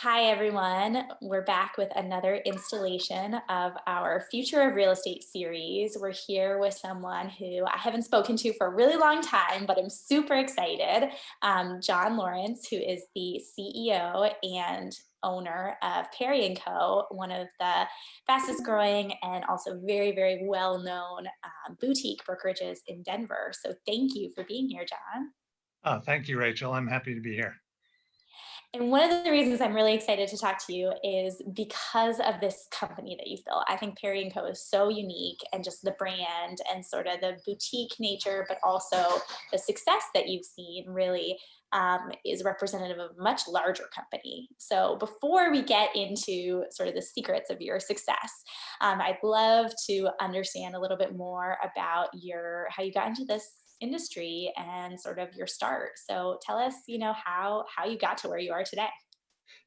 Hi, everyone. We're back with another installation of our Future of Real Estate series. We're here with someone who I haven't spoken to for a really long time, but I'm super excited. Jon Larrance, who is the CEO and owner of Perry & Co., one of the fastest growing and also very, very well known boutique brokerages in Denver. So thank you for being here, Jon. Oh, thank you, Rachel. I'm happy to be here. And one of the reasons I'm really excited to talk to you is because of this company that you've built. I think Perry and Co is so unique, and just the brand and sort of the boutique nature, but also the success that you've seen really is representative of a much larger company. So before we get into sort of the secrets of your success, I'd love to understand a little bit more about your how you got into this industry and sort of your start. So tell us, how you got to where you are today.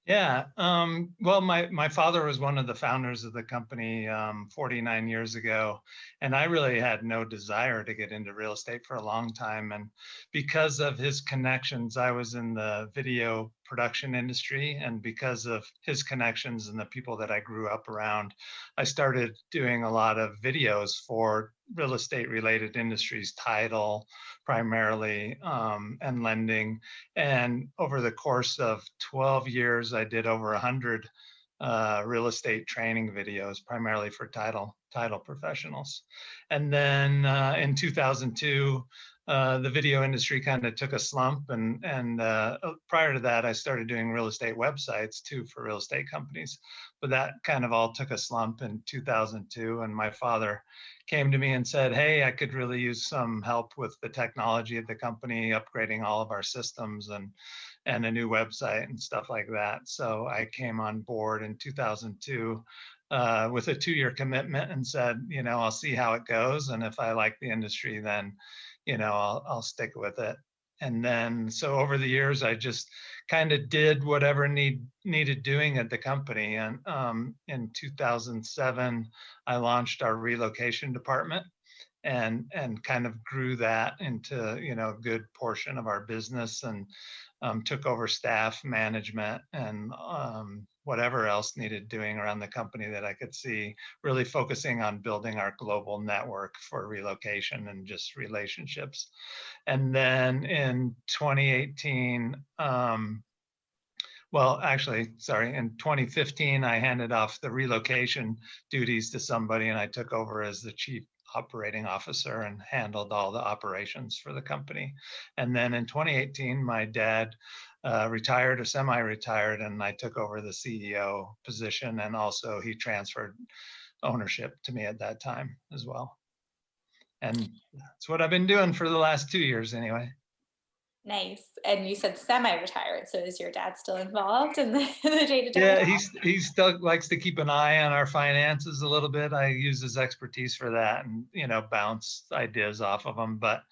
Yeah. Well, my father was one of the founders of the company 49 years ago, and I really had no desire to get into real estate for a long time. And because of his connections, I was in the video production industry, and because of his connections and the people that I grew up around, I started doing a lot of videos for real estate related industries, title primarily, and lending. And over the course of 12 years, I did over 100 real estate training videos, primarily for title professionals. And then in 2002, the video industry kind of took a slump, and prior to that, I started doing real estate websites too for real estate companies. But that kind of all took a slump in 2002, and my father came to me and said, "Hey, I could really use some help with the technology at the company, upgrading all of our systems and a new website and stuff like that." So I came on board in 2002 with a 2-year commitment and said, I'll see how it goes, and if I like the industry, then I'll stick with it. And then so over the years, I just kind of did whatever needed doing at the company. And in 2007, I launched our relocation department and kind of grew that into a good portion of our business, and took over staff management and whatever else needed doing around the company that I could see, really focusing on building our global network for relocation and just relationships. And then in 2018, well, actually, sorry, in 2015, I handed off the relocation duties to somebody, and I took over as the chief operating officer and handled all the operations for the company. And then in 2018, my dad retired or semi-retired, and I took over the CEO position, and also he transferred ownership to me at that time as well. And that's what I've been doing for the last 2 years anyway. Nice. And you said semi-retired. So is your dad still involved in the, the day-to-day at Yeah, all? he still likes to keep an eye on our finances a little bit. I use his expertise for that, and bounce ideas off of him. But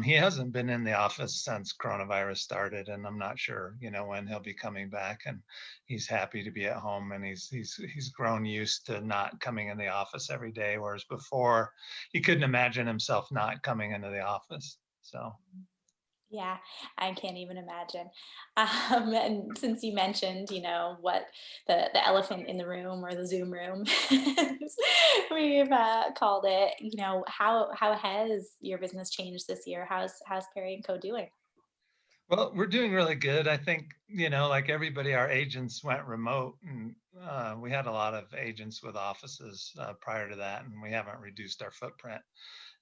he hasn't been in the office since coronavirus started, and I'm not sure when he'll be coming back. And he's happy to be at home, and he's grown used to not coming in the office every day, whereas before he couldn't imagine himself not coming into the office. So. Yeah, I can't even imagine. And since you mentioned, what the elephant in the room or the Zoom room, as we've called it, how has your business changed this year? How's Perry and Co doing? Well, we're doing really good. I think, like everybody, our agents went remote, and we had a lot of agents with offices prior to that, and we haven't reduced our footprint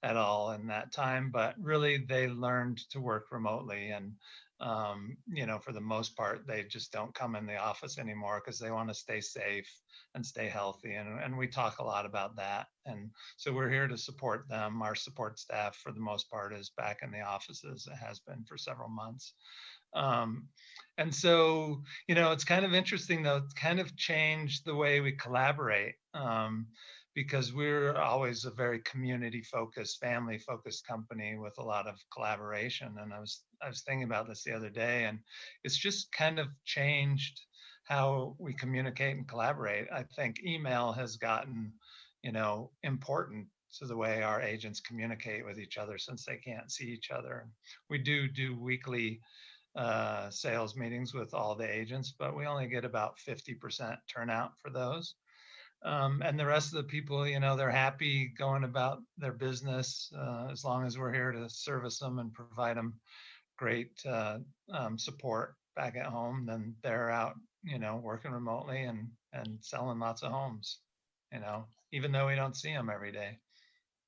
at all in that time. But really, they learned to work remotely, and for the most part, they just don't come in the office anymore because they want to stay safe and stay healthy. And we talk a lot about that. And so we're here to support them. Our support staff, for the most part, is back in the offices. It has been for several months. Um, and so, it's kind of interesting, though. It's kind of changed the way we collaborate, because we're always a very community focused, family focused company with a lot of collaboration. And I was thinking about this the other day, and it's just kind of changed how we communicate and collaborate. I think email has gotten, important to the way our agents communicate with each other, since they can't see each other. We do weekly sales meetings with all the agents, but we only get about 50% turnout for those. And the rest of the people, they're happy going about their business as long as we're here to service them and provide them great support back at home. Then they're out, working remotely and selling lots of homes, even though we don't see them every day.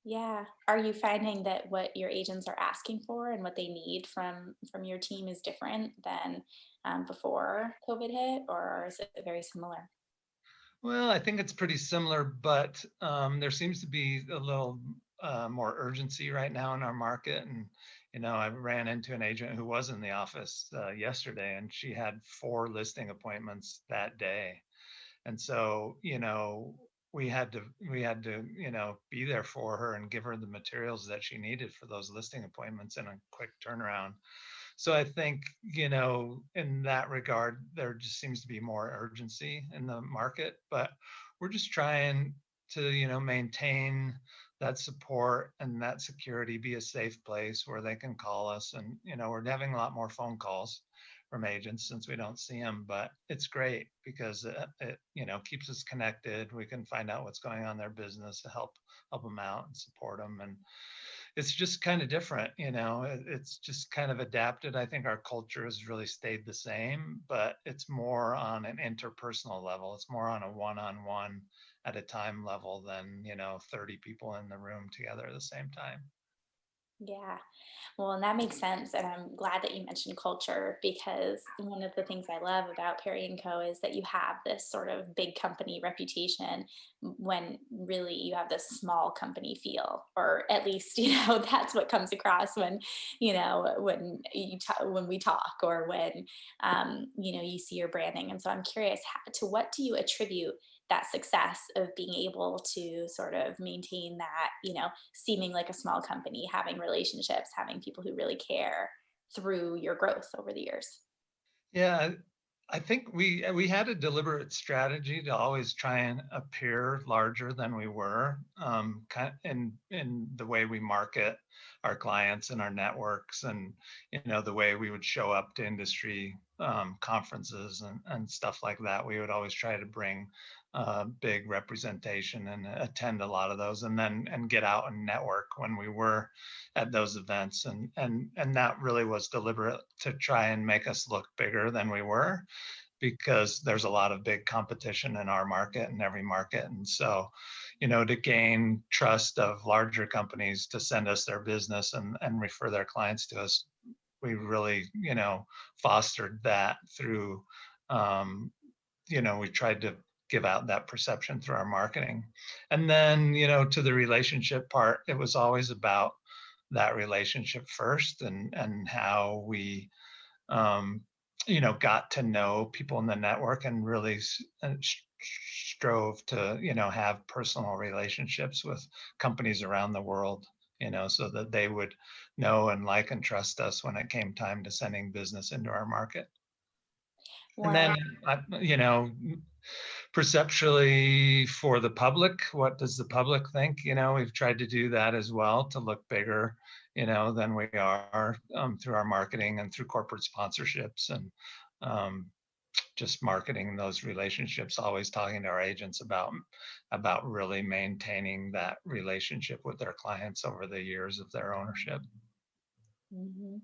Yeah. Are you finding that what your agents are asking for and what they need from your team is different than before COVID hit, or is it very similar? Well, I think it's pretty similar, but there seems to be a little more urgency right now in our market. And, I ran into an agent who was in the office yesterday, and she had 4 listing appointments that day. And so, we had to, be there for her and give her the materials that she needed for those listing appointments in a quick turnaround. So I think, in that regard, there just seems to be more urgency in the market, but we're just trying to, maintain that support and that security, be a safe place where they can call us. And, we're having a lot more phone calls from agents since we don't see them, but it's great because it keeps us connected. We can find out what's going on in their business to help them out and support them. And it's just kind of different, it's just kind of adapted. I think our culture has really stayed the same, but it's more on an interpersonal level. It's more on a one-on-one at a time level than, 30 people in the room together at the same time. Yeah. Well, and that makes sense. And I'm glad that you mentioned culture, because one of the things I love about Perry and Co. is that you have this sort of big company reputation when really you have this small company feel, or at least, that's what comes across when, when we talk, or when, you see your branding. And so I'm curious, to what do you attribute that success of being able to sort of maintain that, seeming like a small company, having relationships, having people who really care through your growth over the years? Yeah, I think we had a deliberate strategy to always try and appear larger than we were, in the way we market our clients and our networks, and the way we would show up to industry conferences and stuff like that. We would always try to bring big representation and attend a lot of those, and get out and network when we were at those events, and that really was deliberate to try and make us look bigger than we were, because there's a lot of big competition in our market and every market. And so, to gain trust of larger companies to send us their business and refer their clients to us, we really, fostered that through, we tried to give out that perception through our marketing. And then, to the relationship part, it was always about that relationship first, and how we got to know people in the network, and really strove to have personal relationships with companies around the world, so that they would know and like and trust us when it came time to sending business into our market. And Well, then perceptually, for the public, what does the public think? We've tried to do that as well, to look bigger, than we are, through our marketing and through corporate sponsorships, and um, just marketing those relationships, always talking to our agents about really maintaining that relationship with their clients over the years of their ownership. mhm.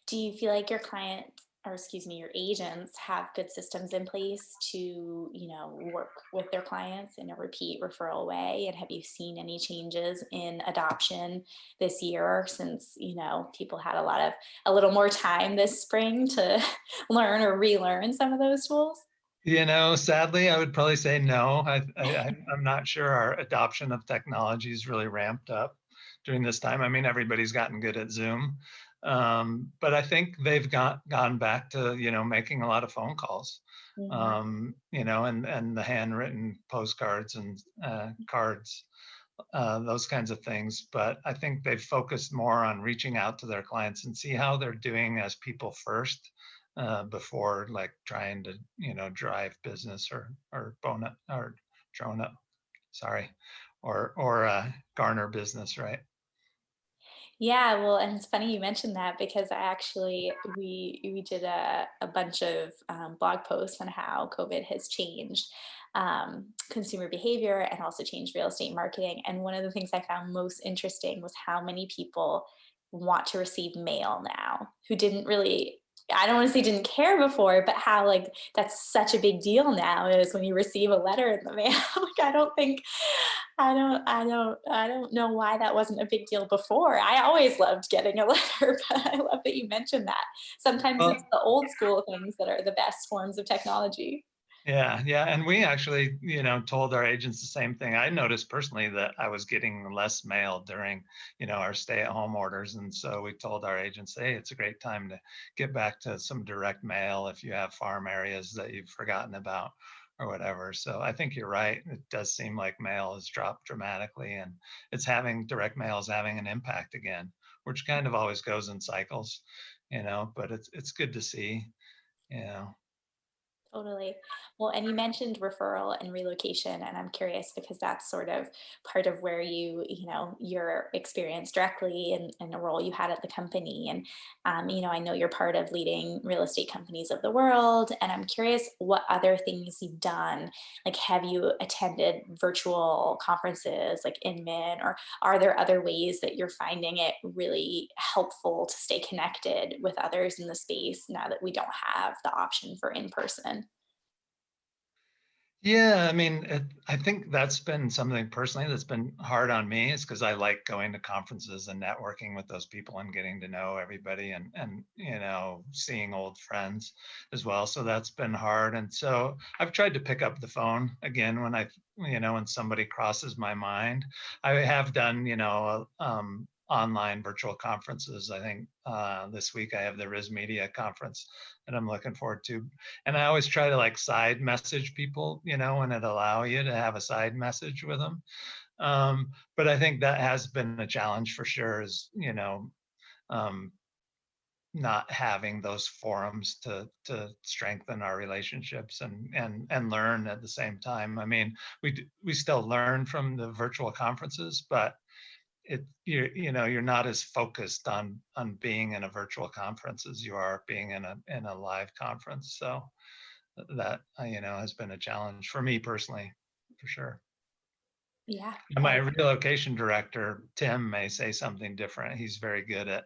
Do you feel like your clients, or excuse me, your agents have good systems in place to, work with their clients in a repeat referral way? And have you seen any changes in adoption this year, since, people had a little more time this spring to learn or relearn some of those tools? Sadly, I would probably say no. I'm not sure our adoption of technology is really ramped up during this time. I mean, everybody's gotten good at Zoom, but I think they've gone back to making a lot of phone calls, Mhm. and the handwritten postcards and cards, those kinds of things. But I think they've focused more on reaching out to their clients and see how they're doing as people first, before like trying to drive business, or bona or drone up, sorry, or garner business, right? Yeah, well, and it's funny you mentioned that because I actually we did a bunch of blog posts on how COVID has changed consumer behavior and also changed real estate marketing. And one of the things I found most interesting was how many people want to receive mail now who didn't really. I don't want to say didn't care before, but how like that's such a big deal now is when you receive a letter in the mail. Like I don't think I don't know why that wasn't a big deal before. I always loved getting a letter, but I love that you mentioned that. Sometimes it's Well, the old school things that are the best forms of technology. yeah, yeah, and we actually, told our agents the same thing. I noticed personally that I was getting less mail during, our stay-at-home orders, and so we told our agents, "Hey, it's a great time to get back to some direct mail if you have farm areas that you've forgotten about or whatever." So I think you're right. It does seem like mail has dropped dramatically, and direct mail is having an impact again, which kind of always goes in cycles, but it's good to see, you know. Totally. Well, and you mentioned referral and relocation, and I'm curious because that's sort of part of where your experience directly and a role you had at the company. And, I know you're part of leading real estate companies of the world, and I'm curious what other things you've done. Like, have you attended virtual conferences like Inman, or are there other ways that you're finding it really helpful to stay connected with others in the space now that we don't have the option for in person? Yeah, I mean, I think that's been something personally that's been hard on me is because I like going to conferences and networking with those people and getting to know everybody and seeing old friends as well. So that's been hard. And so I've tried to pick up the phone again when somebody crosses my mind. I have done, online virtual conferences. I think this week I have the RIS Media conference that I'm looking forward to, and I always try to like side message people, when it allow you to have a side message with them. But I think that has been a challenge for sure is, um, not having those forums to strengthen our relationships and learn at the same time. I mean, we still learn from the virtual conferences, but you're not as focused on being in a virtual conference as you are being in a live conference. So that has been a challenge for me personally, for sure. Yeah. And my relocation director, Tim, may say something different. He's very good at,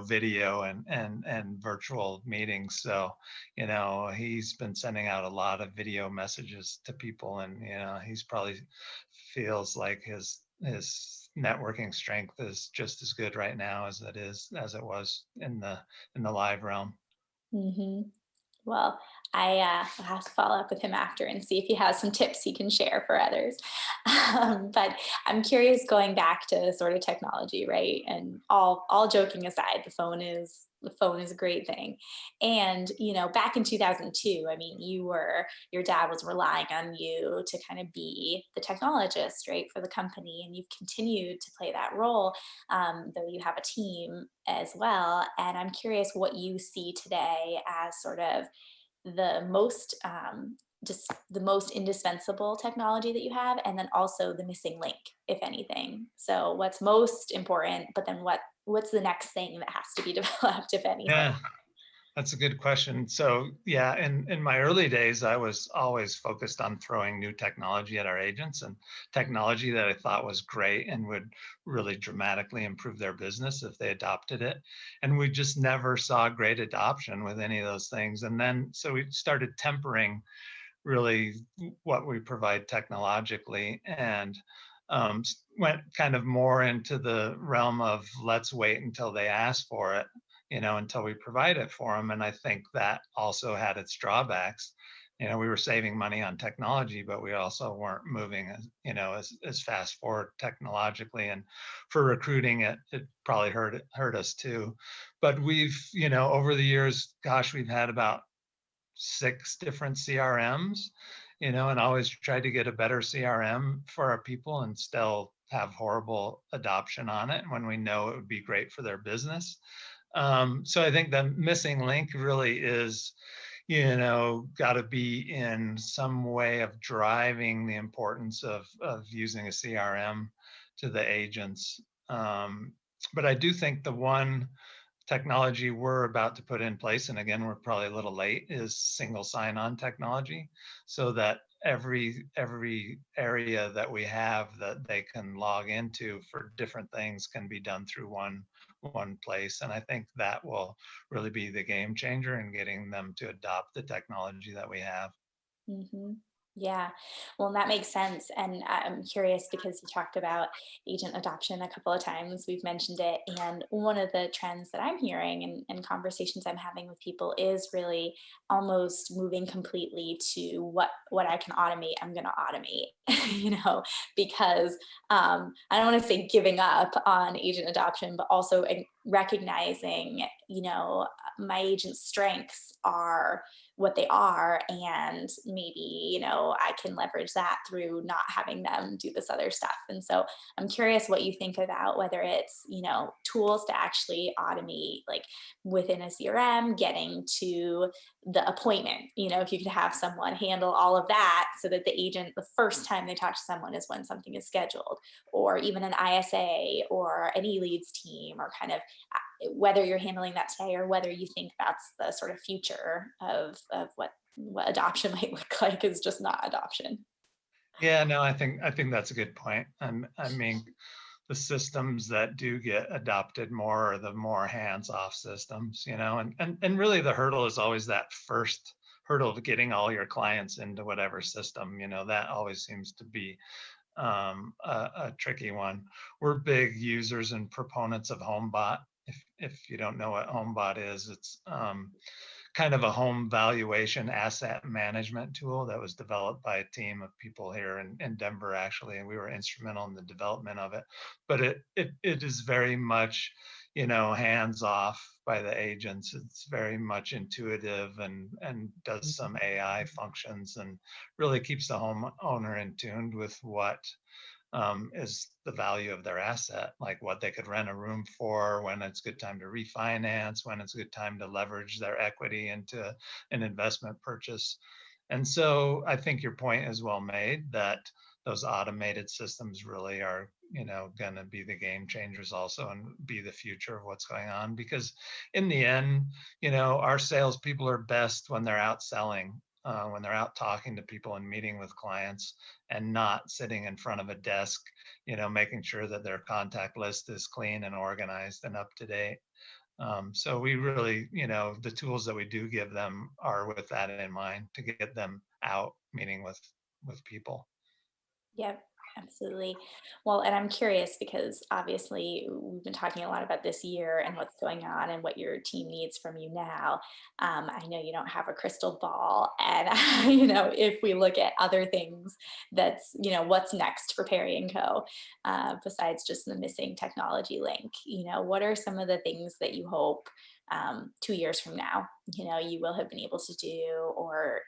video and virtual meetings. So, he's been sending out a lot of video messages to people, and he's probably feels like his networking strength is just as good right now as it was in the live realm. Hmm. Well, will have to follow up with him after and see if he has some tips he can share for others. But I'm curious, going back to sort of technology, right? And all joking aside, the phone is a great thing. And back in 2002, I mean, your dad was relying on you to kind of be the technologist, right, for the company, and you've continued to play that role, though you have a team as well. And I'm curious what you see today as sort of the most just the most indispensable technology that you have, and then also the missing link, if anything. So what's most important, but then what's the next thing that has to be developed, if anything? Yeah. That's a good question. So, yeah, in my early days, I was always focused on throwing new technology at our agents and technology that I thought was great and would really dramatically improve their business if they adopted it. And we just never saw great adoption with any of those things. And then, so we started tempering really what we provide technologically and went kind of more into the realm of let's wait until they ask for it, until we provide it for them. And I think that also had its drawbacks. We were saving money on technology, but we also weren't moving, as fast forward technologically. And for recruiting, it probably hurt us too. But we've, over the years, gosh, we've had about 6 different CRMs, and always try to get a better CRM for our people and still have horrible adoption on it when we know it would be great for their business. So I think the missing link really is, got to be in some way of driving the importance of using a CRM to the agents. But I do think the one technology we're about to put in place, and again, we're probably a little late, is single sign-on technology, so that every area that we have that they can log into for different things can be done through one place. And I think that will really be the game changer in getting them to adopt the technology that we have. Hmm. Yeah, well, that makes sense. And I'm curious because you talked about agent adoption a couple of times. We've mentioned it. And one of the trends that I'm hearing and conversations I'm having with people is really almost moving completely to what I can automate, I'm going to automate, because I don't want to say giving up on agent adoption, but also recognizing, my agent's strengths are what they are, and maybe I can leverage that through not having them do this other stuff. And so I'm curious what you think about whether it's tools to actually automate, like within a CRM, getting to the appointment, if you could have someone handle all of that so that the agent, the first time they talk to someone is when something is scheduled, or even an ISA or an e-leads team, or kind of whether you're handling that today or whether you think that's the sort of future of what adoption might look like, is just not adoption. Yeah, no, I think that's a good point. I mean, the systems that do get adopted more are the more hands-off systems, and really the hurdle is always that first hurdle of getting all your clients into whatever system, that always seems to be a tricky one. We're big users and proponents of HomeBot. If you don't know what HomeBot is, it's kind of a home valuation asset management tool that was developed by a team of people here in Denver, actually, and we were instrumental in the development of it. But it is very much, hands off by the agents. It's very much intuitive and does some AI functions and really keeps the homeowner in tune with what is the value of their asset, like what they could rent a room for, when it's a good time to refinance, when it's a good time to leverage their equity into an investment purchase. And so I think your point is well made that those automated systems really are, going to be the game changers also and be the future of what's going on. Because in the end, our salespeople are best when they're out selling, when they're out talking to people and meeting with clients and not sitting in front of a desk, making sure that their contact list is clean and organized and up to date. So we really, the tools that we do give them are with that in mind to get them out meeting with people. Yep, absolutely. Well, and I'm curious because obviously we've been talking a lot about this year and what's going on and what your team needs from you now. I know you don't have a crystal ball, and if we look at other things, that's what's next for Perry and Co. Besides just the missing technology link. What are some of the things that you hope 2 years from now, you will have been able to do, or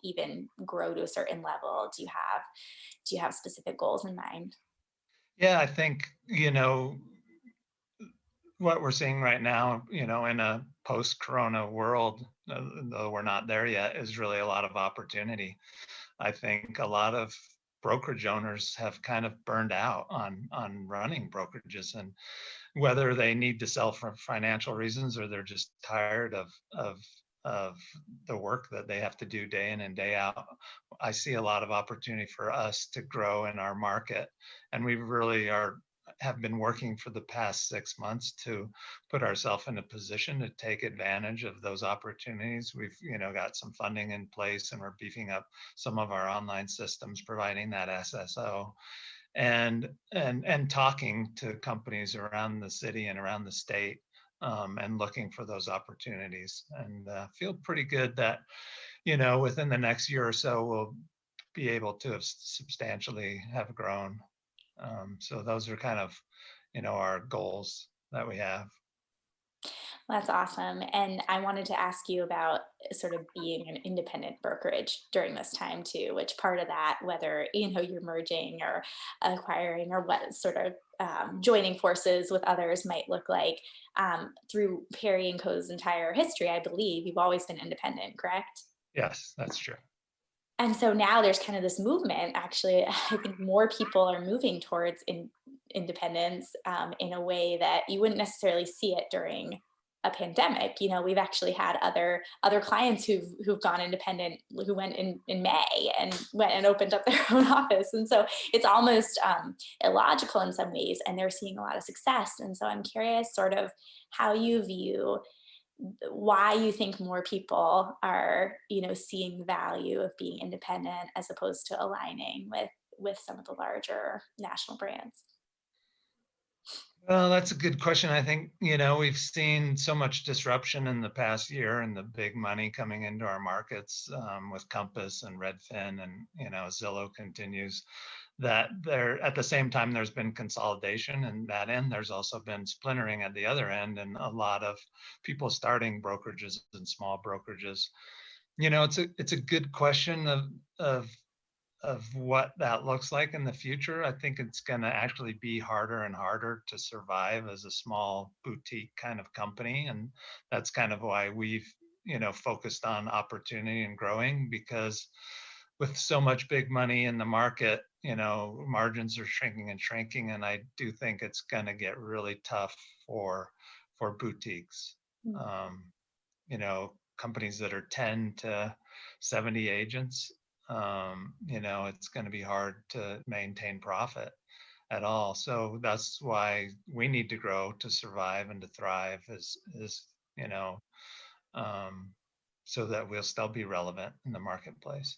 even grow to a certain level? Do you have specific goals in mind? Yeah, I think, what we're seeing right now, in a post-corona world, though we're not there yet, is really a lot of opportunity. I think a lot of brokerage owners have kind of burned out on running brokerages, and whether they need to sell for financial reasons or they're just tired of the work that they have to do day in and day out. I see a lot of opportunity for us to grow in our market, and we really have been working for the past 6 months to put ourselves in a position to take advantage of those opportunities. We've, got some funding in place, and we're beefing up some of our online systems, providing that SSO, and talking to companies around the city and around the state, and looking for those opportunities, and feel pretty good that within the next year or so we'll be able to have substantially have grown. So those are kind of our goals that we have. That's awesome. And I wanted to ask you about sort of being an independent brokerage during this time too, which part of that, whether, you're merging or acquiring, or what sort of joining forces with others might look like. Through Perry and Co.'s entire history, I believe you've always been independent, correct? Yes, that's true. And so now there's kind of this movement, actually, I think more people are moving towards independence in a way that you wouldn't necessarily see it during a pandemic. We've actually had other clients who've gone independent, who went in May and went and opened up their own office. And so it's almost illogical in some ways, and they're seeing a lot of success. And so I'm curious sort of how you view why you think more people are, seeing the value of being independent as opposed to aligning with some of the larger national brands. Well, that's a good question. I think, we've seen so much disruption in the past year and the big money coming into our markets with Compass and Redfin and, Zillow continues that there at the same time there's been consolidation and that end. There's also been splintering at the other end and a lot of people starting brokerages and small brokerages. It's a good question of what that looks like in the future. I think it's going to actually be harder and harder to survive as a small boutique kind of company. And that's kind of why we've, focused on opportunity and growing, because with so much big money in the market, margins are shrinking and shrinking. And I do think it's going to get really tough for boutiques. Mm. Um, Companies that are 10 to 70 agents, it's going to be hard to maintain profit at all. So that's why we need to grow to survive and to thrive you know, um, so that we'll still be relevant in the marketplace.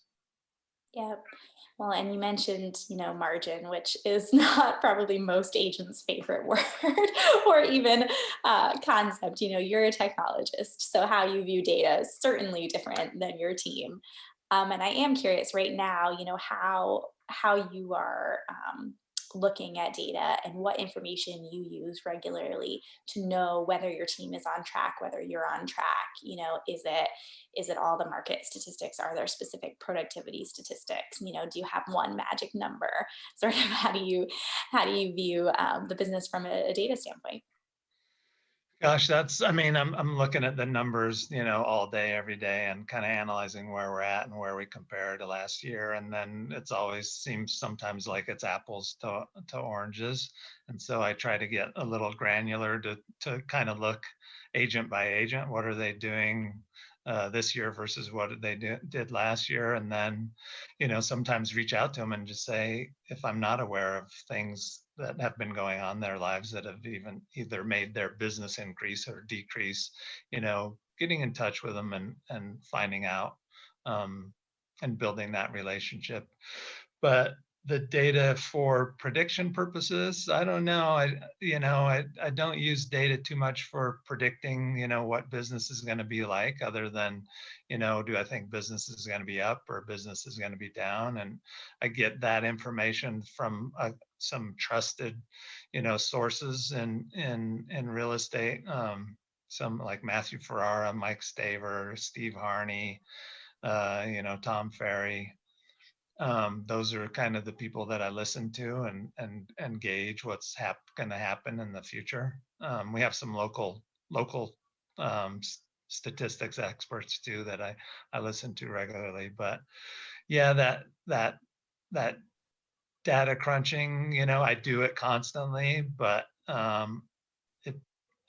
Yeah. Well, and you mentioned, margin, which is not probably most agents' favorite word or even concept. You're a technologist, so how you view data is certainly different than your team. And I am curious right now, how you are looking at data and what information you use regularly to know whether your team is on track, whether you're on track. Is it all the market statistics? Are there specific productivity statistics? Do you have one magic number? Sort of how do you view the business from a data standpoint? Gosh, I'm looking at the numbers, all day, every day, and kind of analyzing where we're at and where we compare to last year. And then it's always seems sometimes like it's apples to oranges. And so I try to get a little granular to kind of look agent by agent. What are they doing this year versus what did last year? And then, sometimes reach out to them and just say, if I'm not aware of things that have been going on in their lives that have even either made their business increase or decrease, getting in touch with them and finding out um, and building that relationship. But the data for prediction purposes, I don't know. I don't use data too much for predicting, what business is going to be like, other than, do I think business is going to be up or business is going to be down? And I get that information from some trusted, sources in real estate. Some like Matthew Ferrara, Mike Staver, Steve Harney, Tom Ferry. Those are kind of the people that I listen to and gauge what's going to happen in the future. We have some local statistics experts too that I listen to regularly. But yeah, that data crunching, I do it constantly, but it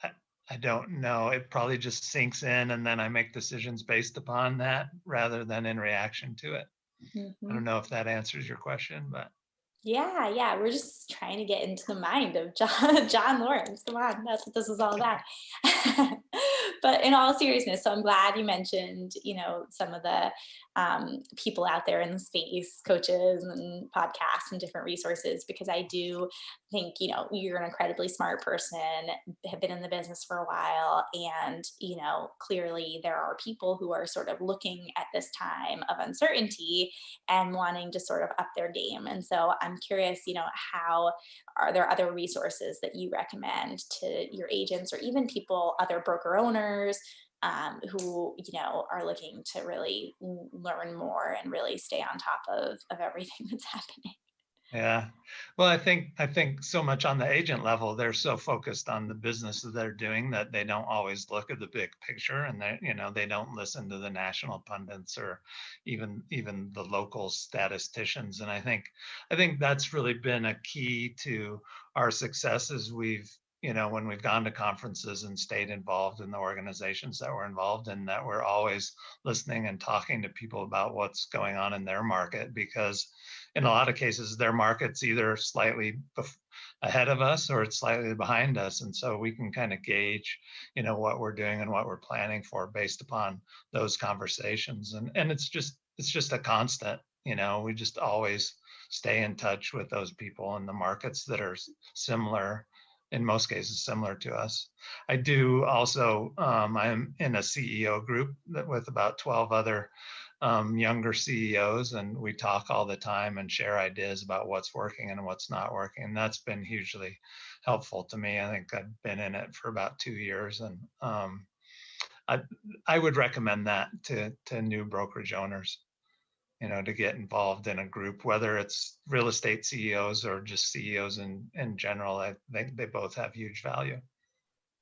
I, I don't know. It probably just sinks in, and then I make decisions based upon that rather than in reaction to it. I Mhm. don't know if that answers your question, but Yeah, yeah. We're just trying to get into the mind of Jon Lawrence. Come on, that's what this is all about. But in all seriousness, so I'm glad you mentioned, some of the people out there in the space, coaches and podcasts and different resources, because I do think, you're an incredibly smart person, have been in the business for a while, and, clearly there are people who are sort of looking at this time of uncertainty and wanting to sort of up their game. And so I'm curious, how are there other resources that you recommend to your agents or even people, other broker owners who, are looking to really learn more and really stay on top of everything that's happening? Yeah. Well, I think so much on the agent level, they're so focused on the business that they're doing that they don't always look at the big picture, and they don't listen to the national pundits or even the local statisticians. And I think that's really been a key to our success is when we've gone to conferences and stayed involved in the organizations that we're involved in, that we're always listening and talking to people about what's going on in their market, because in a lot of cases, their market's either slightly ahead of us or it's slightly behind us. And so we can kind of gauge, what we're doing and what we're planning for based upon those conversations. And it's just a constant, we just always stay in touch with those people in the markets that are similar, in most cases similar to us. I do also, I'm in a CEO group with about 12 other younger CEOs, and we talk all the time and share ideas about what's working and what's not working. And that's been hugely helpful to me. I think I've been in it for about 2 years, and I, I would recommend that to new brokerage owners, to get involved in a group, whether it's real estate CEOs or just CEOs in general. I think they both have huge value.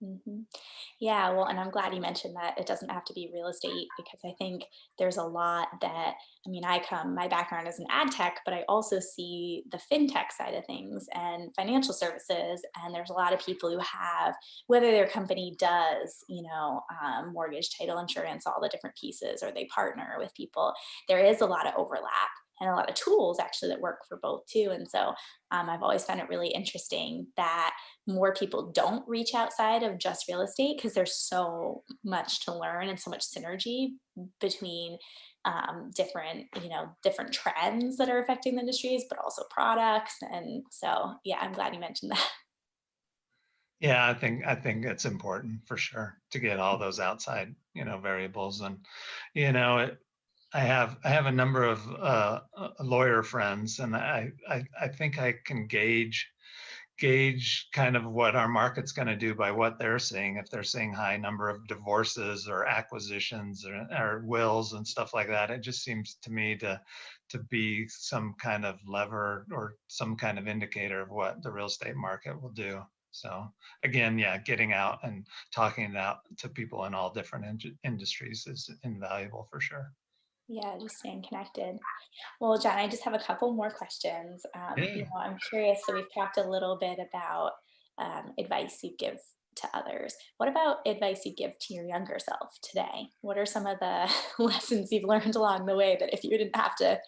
Mhm. Yeah, well, and I'm glad you mentioned that it doesn't have to be real estate because I think there's a lot that, I mean, my background is in ad tech, but I also see the fintech side of things and financial services. And there's a lot of people who have, whether their company does, mortgage, title insurance, all the different pieces, or they partner with people, there is a lot of overlap and a lot of tools actually that work for both too. And so I've always found it really interesting that more people don't reach outside of just real estate because there's so much to learn and so much synergy between different trends that are affecting the industries, but also products. And so, yeah, I'm glad you mentioned that. Yeah, I think it's important for sure to get all those outside, variables. And you know, it, I have a number of lawyer friends, and I think I can gauge kind of what our market's going to do by what they're seeing. If they're seeing high number of divorces or acquisitions or wills and stuff like that, it just seems to me to be some kind of lever or some kind of indicator of what the real estate market will do. So again, yeah, getting out and talking it out to people in all different industries is invaluable for sure. Yeah, just staying connected. Well, John, I just have a couple more questions. Yeah. I'm curious. So we've talked a little bit about advice you give to others. What about advice you give to your younger self today? What are some of the lessons you've learned along the way that if you didn't have to,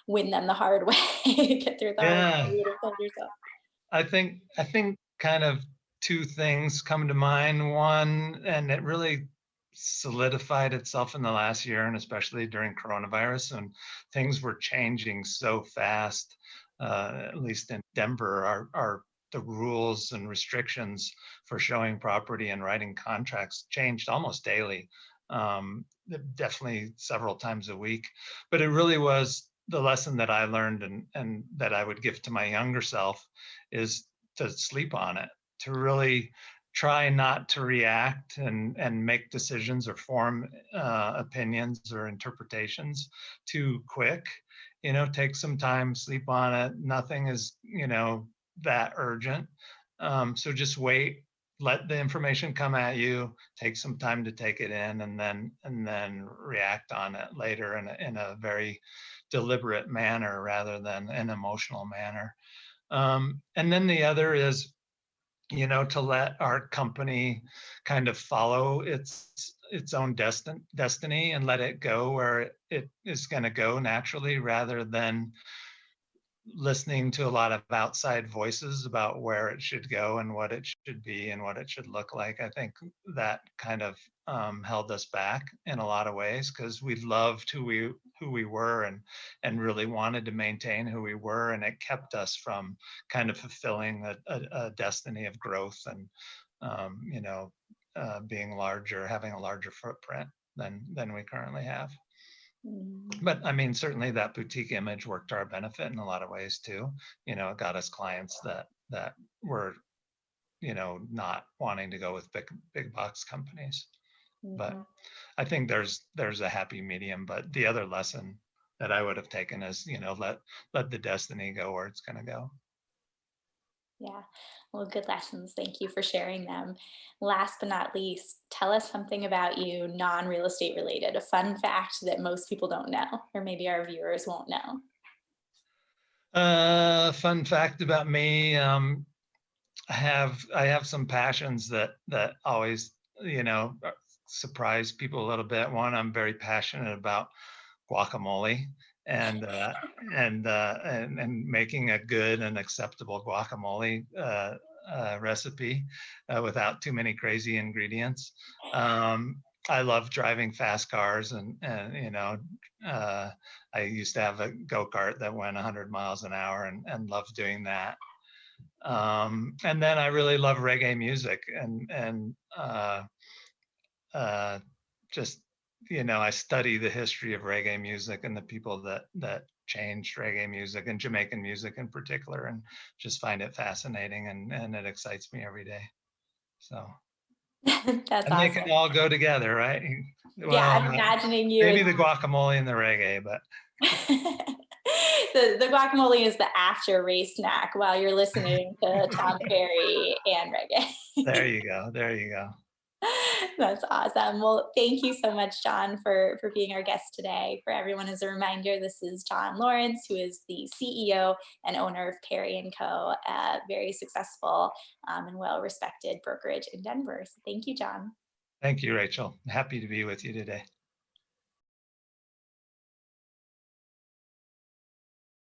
win them the hard way, get through the hard way, Yeah. you would have told yourself? I think kind of two things come to mind. One, and it really solidified itself in the last year, and especially during coronavirus, and things were changing so fast. At least in Denver, our the rules and restrictions for showing property and writing contracts changed almost daily. Definitely several times a week. But it really was the lesson that I learned, and that I would give to my younger self, is to sleep on it, to really try not to react and make decisions or form opinions or interpretations too quick. Take some time, sleep on it. Nothing is that urgent. So just wait, let the information come at you, take some time to take it in, and then react on it later in a very deliberate manner rather than an emotional manner. And then the other is, to let our company kind of follow its own destiny and let it go where it is going to go naturally, rather than listening to a lot of outside voices about where it should go and what it should be and what it should look like. I think that kind of held us back in a lot of ways, because we loved who we were, and really wanted to maintain who we were, and it kept us from kind of fulfilling a destiny of growth and being larger, having a larger footprint than we currently have. Mm, But I mean, certainly that boutique image worked to our benefit in a lot of ways too. It got us clients that were, not wanting to go with big box companies. But mhm. I think there's a happy medium. But the other lesson that I would have taken as, let the destiny go where it's going to go. Yeah. Well, good lessons. Thank you for sharing them. Last but not least, tell us something about you non-real estate related, a fun fact that most people don't know, or maybe our viewers won't know. Fun fact about me. I have some passions that always, surprise people a little bit. One, I'm very passionate about guacamole and and making a good and acceptable guacamole recipe without too many crazy ingredients. I love driving fast cars, and I used to have a go-kart that went 100 miles an hour, and loved doing that. And then I really love reggae music, and uh, just I study the history of reggae music and the people that changed reggae music and Jamaican music in particular, and just find it fascinating, and it excites me every day. So, That's and they awesome. can all go together, right? Yeah, Well, I'm imagining you maybe and the guacamole and the reggae, but the guacamole is the after race snack while you're listening to Tom Ferry and there reggae. you go, there you go. That's awesome. Well, thank you so much, John, for being our guest today. For everyone, as a reminder, this is Jon Larrance, who is the CEO and owner of Perry and Co., a very successful and well-respected brokerage in Denver. So thank you, John. Thank you, Rachel. Happy to be with you today.